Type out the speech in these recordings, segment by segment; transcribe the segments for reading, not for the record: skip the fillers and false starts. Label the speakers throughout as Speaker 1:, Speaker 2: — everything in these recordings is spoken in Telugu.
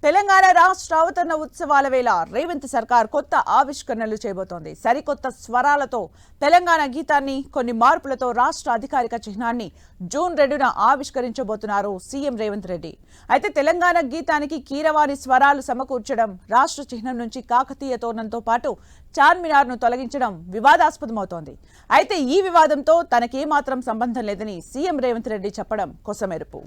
Speaker 1: తెలంగాణ రాష్ట్ర అవతరణ ఉత్సవాల వేళ రేవంత్ సర్కార్ కొత్త ఆవిష్కరణలు చేయబోతోంది. సరికొత్త స్వరాలతో తెలంగాణ గీతాన్ని, కొన్ని మార్పులతో రాష్ట్ర అధికారిక చిహ్నాన్ని జూన్ 2న ఆవిష్కరించబోతున్నారు సీఎం రేవంత్ రెడ్డి. అయితే తెలంగాణ గీతానికి కీరవాణి స్వరాలు సమకూర్చడం, రాష్ట్ర చిహ్నం నుంచి కాకతీయ తోరణంతో పాటు చార్మినార్ను తొలగించడం వివాదాస్పదమవుతోంది. అయితే ఈ వివాదంతో తనకేమాత్రం సంబంధం లేదని సీఎం రేవంత్ రెడ్డి చెప్పడం కొసమెరుపు.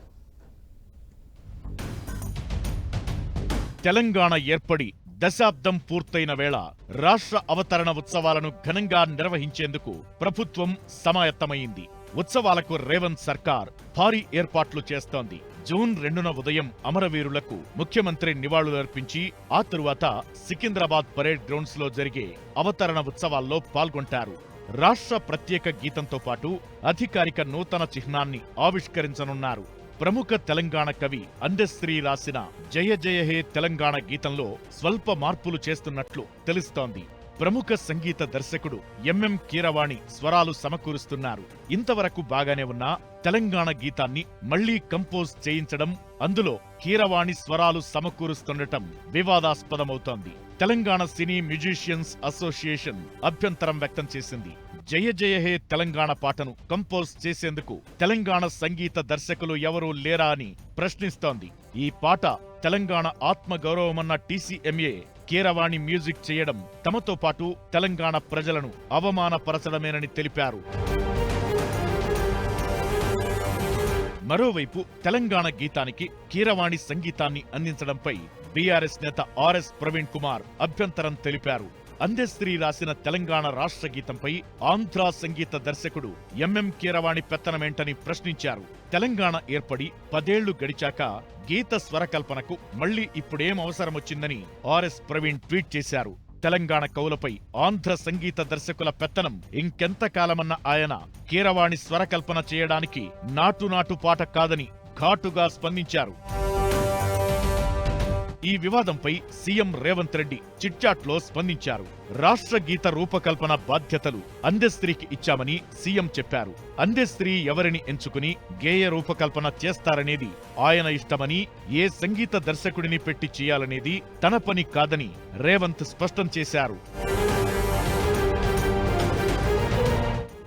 Speaker 2: తెలంగాణ ఏర్పడి దశాబ్దం పూర్తయిన వేళ రాష్ట్ర అవతరణ ఉత్సవాలను ఘనంగా నిర్వహించేందుకు ప్రభుత్వం సమాయత్తమైంది. ఉత్సవాలకు రేవంత్ సర్కార్ భారీ ఏర్పాట్లు చేస్తోంది. జూన్ 2న ఉదయం అమరవీరులకు ముఖ్యమంత్రి నివాళులర్పించి ఆ తరువాత సికింద్రాబాద్ పరేడ్ గ్రౌండ్స్ లో జరిగే అవతరణ ఉత్సవాల్లో పాల్గొంటారు. రాష్ట్ర ప్రత్యేక గీతంతో పాటు అధికారిక నూతన చిహ్నాన్ని ఆవిష్కరించనున్నారు. ప్రముఖ తెలంగాణ కవి అందశ్రీ రాసిన జయ జయ హే తెలంగాణ గీతంలో స్వల్ప మార్పులు చేస్తున్నట్లు తెలుస్తోంది. ప్రముఖ సంగీత దర్శకుడు ఎంఎం కీరవాణి స్వరాలు సమకూరుస్తున్నారు. ఇంతవరకు బాగానే ఉన్న తెలంగాణ గీతాన్ని మళ్లీ కంపోజ్ చేయించడం, అందులో కీరవాణి స్వరాలు సమకూరుస్తుండటం వివాదాస్పదమవుతోంది. తెలంగాణ సినీ మ్యూజిషియన్స్ అసోసియేషన్ అభ్యంతరం వ్యక్తం చేసింది. జయ జయ హే తెలంగాణ పాటను కంపోజ్ చేసేందుకు తెలంగాణ సంగీత దర్శకులు ఎవరూ లేరా అని ప్రశ్నిస్తోంది. ఈ పాట తెలంగాణ ఆత్మగౌరవమన్న టీసీఎంఏ కీరవాణి మ్యూజిక్ చేయడం తమతో పాటు తెలంగాణ ప్రజలను అవమానపరచడమేనని తెలిపారు. మరోవైపు తెలంగాణ గీతానికి కీరవాణి సంగీతాన్ని అందించడంపై బీఆర్ఎస్ నేత ఆర్ఎస్ ప్రవీణ్ కుమార్ అభ్యంతరం తెలిపారు. అందశ్రీ రాసిన తెలంగాణ రాష్ట్ర గీతంపై ఆంధ్ర సంగీత దర్శకుడు ఎంఎం కీరవాణి పెత్తనమేంటని ప్రశ్నించారు. తెలంగాణ ఏర్పడి 10 ఏళ్లు గడిచాక గీత స్వరకల్పనకు మళ్లీ ఇప్పుడేం అవసరమొచ్చిందని ఆర్ఎస్ ప్రవీణ్ ట్వీట్ చేశారు. తెలంగాణ కవులపై ఆంధ్ర సంగీత దర్శకుల పెత్తనం ఇంకెంతకాలమన్న ఆయన కీరవాణి స్వరకల్పన చేయడానికి నాటు పాట కాదని ఘాటుగా స్పందించారు. ఈ వివాదంపై సీఎం రేవంత్ రెడ్డి చిట్చాట్లో స్పందించారు. రాష్ట్ర గీత రూపకల్పన బాధ్యతలు అందశ్రీకి ఇచ్చామని సీఎం చెప్పారు. అందశ్రీ ఎవరిని ఎంచుకుని గేయ రూపకల్పన చేస్తారనేది ఆయన ఇష్టమని, ఏ సంగీత దర్శకుడిని పెట్టి చేయాలనేది తన పని కాదని రేవంత్ స్పష్టం చేశారు.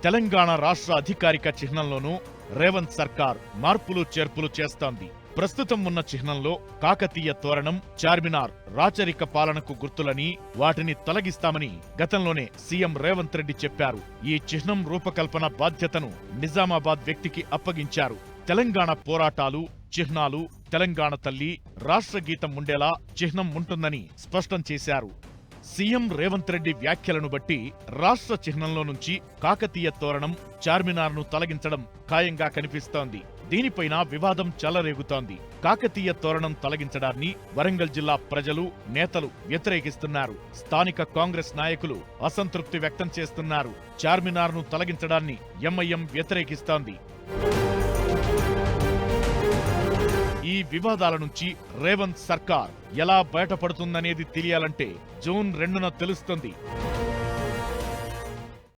Speaker 2: తెలంగాణ రాష్ట్ర అధికారిక చిహ్నంలోనూ రేవంత్ సర్కార్ మార్పులు చేర్పులు చేస్తోంది. ప్రస్తుతం ఉన్న చిహ్నంలో కాకతీయ తోరణం, చార్మినార్ రాచరిక పాలనకు గుర్తులని, వాటిని తొలగిస్తామని గతంలోనే సీఎం రేవంత్ రెడ్డి చెప్పారు. ఈ చిహ్నం రూపకల్పన బాధ్యతను నిజామాబాద్ వ్యక్తికి అప్పగించారు. తెలంగాణ పోరాటాలు, చిహ్నాలు, తెలంగాణ తల్లి, రాష్ట్ర గీతం ఉండేలా చిహ్నం ఉంటుందని స్పష్టం చేశారు. సీఎం రేవంత్ రెడ్డి వ్యాఖ్యలను బట్టి రాష్ట్ర చిహ్నంలో నుంచి కాకతీయ తోరణం, చార్మినార్ను తొలగించడం ఖాయంగా కనిపిస్తోంది. దీనిపైన వివాదం చెలరేగుతోంది. కాకతీయ తోరణం తొలగించడాన్ని వరంగల్ జిల్లా ప్రజలు, నేతలు వ్యతిరేకిస్తున్నారు. స్థానిక కాంగ్రెస్ నాయకులు అసంతృప్తి వ్యక్తం చేస్తున్నారు. చార్మినార్ను తొలగించడాన్ని ఎంఐఎం వ్యతిరేకిస్తోంది. ఈ వివాదాల నుంచి రేవంత్ సర్కార్ ఎలా బయటపడుతుందనేది తెలియాలంటే జూన్ 2న తెలుస్తుంది.